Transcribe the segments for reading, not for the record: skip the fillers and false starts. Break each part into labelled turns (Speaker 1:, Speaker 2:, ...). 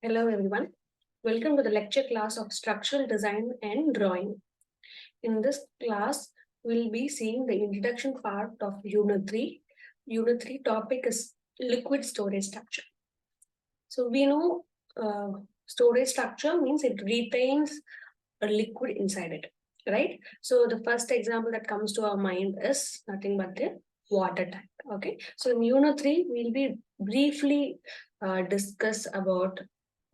Speaker 1: Hello everyone. Welcome to the lecture class of Structural Design and Drawing. In this class, we'll be seeing the introduction part of Unit 3. Unit 3 topic is liquid storage structure. So we know storage structure means it retains a liquid inside it, right? So the first example that comes to our mind is nothing but the water tank. Okay, so in Unit 3, we'll be briefly discuss about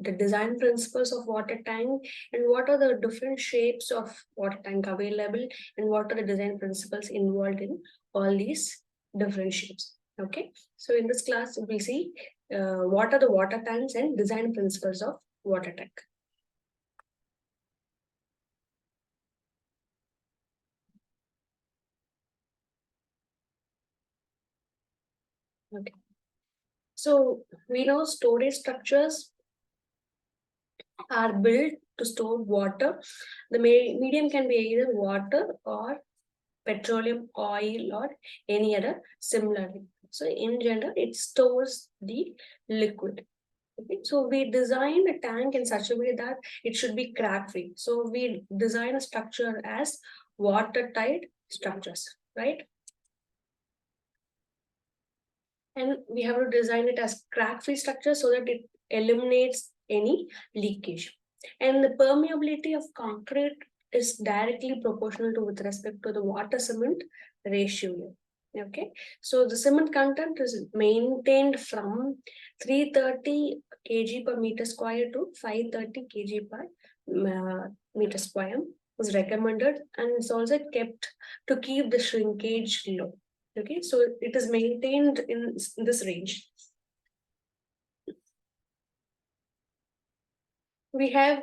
Speaker 1: the design principles of water tank and what are the different shapes of water tank available and what are the design principles involved in all these different shapes. Okay, so in this class we'll see what are the water tanks and design principles of water tank. Okay, so we know storage structures are built to store water. The medium can be either water or petroleum, oil, or any other similarly. So in general, it stores the liquid. Okay, so we design a tank in such a way that it should be crack free. So we design a structure as watertight structures, right? And we have to design it as crack free structure so that it eliminates any leakage. And the permeability of concrete is directly proportional to with respect to the water cement ratio. Okay, so the cement content is maintained from 330 kg per meter square to 530 kg per meter square is recommended, and it's also kept to keep the shrinkage low. Okay, so it is maintained in this range. We are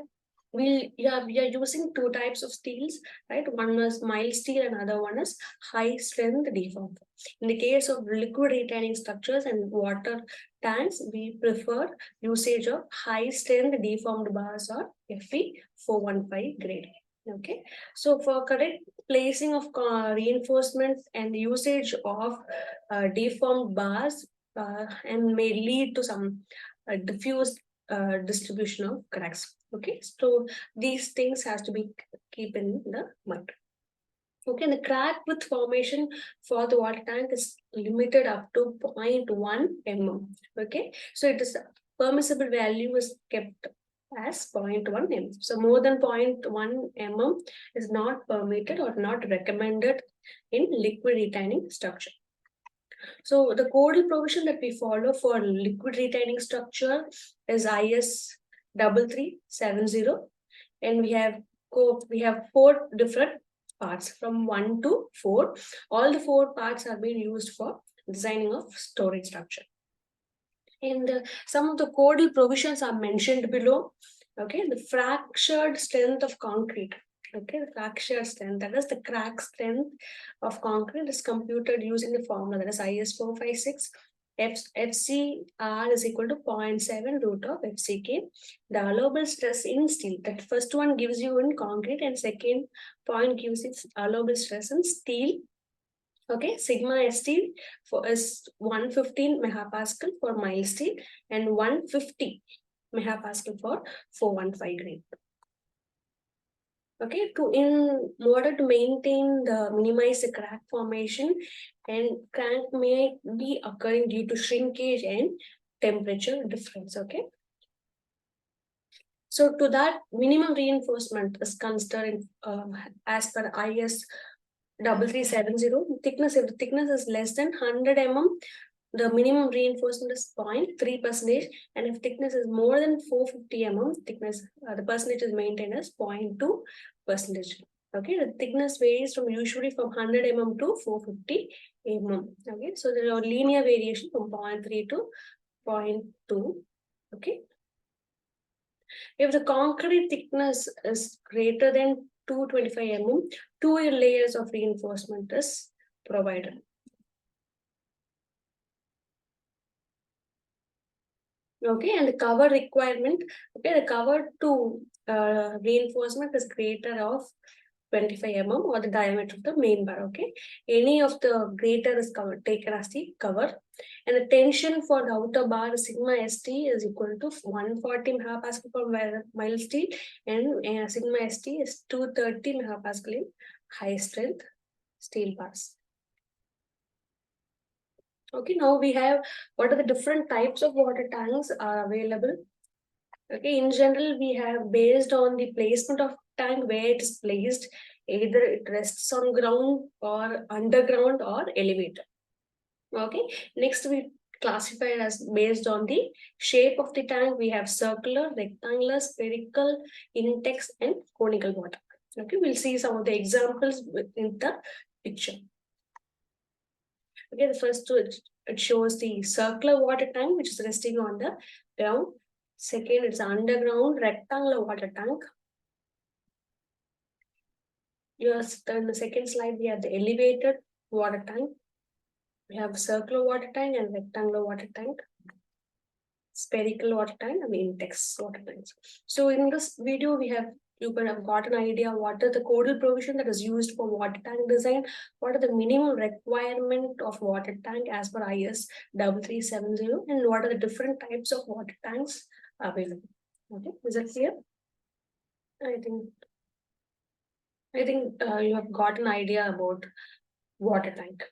Speaker 1: using two types of steels, right? One is mild steel, and other one is high strength deformed. In the case of liquid retaining structures and water tanks, we prefer usage of high strength deformed bars or Fe 415 grade. Okay, so for correct placing of reinforcement and usage of deformed bars and may lead to some diffuse distribution of cracks. Okay, so these things has to be keep in the mind. Okay, the crack width formation for the water tank is limited up to 0.1 mm. Okay, so it is permissible value is kept as 0.1 mm. So more than 0.1 mm is not permitted or not recommended in liquid retaining structure. So the codal provision that we follow for liquid retaining structure is IS 3370, and we have four different parts from 1 to 4. All the four parts are being used for designing of storage structure. And some of the codal provisions are mentioned below. Okay, the fractured strength of concrete. Okay, the fractured strength, that is the crack strength of concrete, is computed using the formula that is IS 456. FCR is equal to 0.7 root of FCK. The allowable stress in steel, that first one gives you in concrete and second point gives its allowable stress in steel. Okay, sigma steel for is 115 megapascal for mild steel and 150 megapascal for 415 grade. Okay, in order to maintain the minimize the crack formation, and crack may be occurring due to shrinkage and temperature difference. Okay, so to that minimum reinforcement is considered as per IS 3370 thickness. If the thickness is less than 100 mm, the minimum reinforcement is 0.3%, and if thickness is more than 450 mm, thickness the percentage is maintained as 0.2%. Okay, the thickness varies from usually from 100 mm to 450 mm. Okay, so there are linear variation from 0.3 to 0.2. Okay, if the concrete thickness is greater than 225 mm, 2 layers of reinforcement is provided. Okay, and the cover requirement, okay, the cover to reinforcement is greater of 25 mm or the diameter of the main bar. Okay, any of the greater is taken as the cover, and the tension for the outer bar sigma st is equal to 140 megapascal per mild steel, and sigma st is 230 megapascal in high strength steel bars. Okay, now we have what are the different types of water tanks are available. Okay, in general, we have based on the placement of tank where it is placed, either it rests on ground or underground or elevated. Okay, next we classify it as based on the shape of the tank. We have circular, rectangular, spherical, intex, and conical water. Okay, we'll see some of the examples in the picture. Okay, the first two, it shows the circular water tank, which is resting on the ground. Second, it's underground rectangular water tank. Yes, in the second slide, we have the elevated water tank. We have circular water tank and rectangular water tank, spherical water tank, and intex water tanks. So in this video, you can have got an idea what are the codal provision that is used for water tank design, what are the minimum requirement of water tank as per IS 3370, and what are the different types of water tanks available. Okay, is that clear? I think you have got an idea about water tank.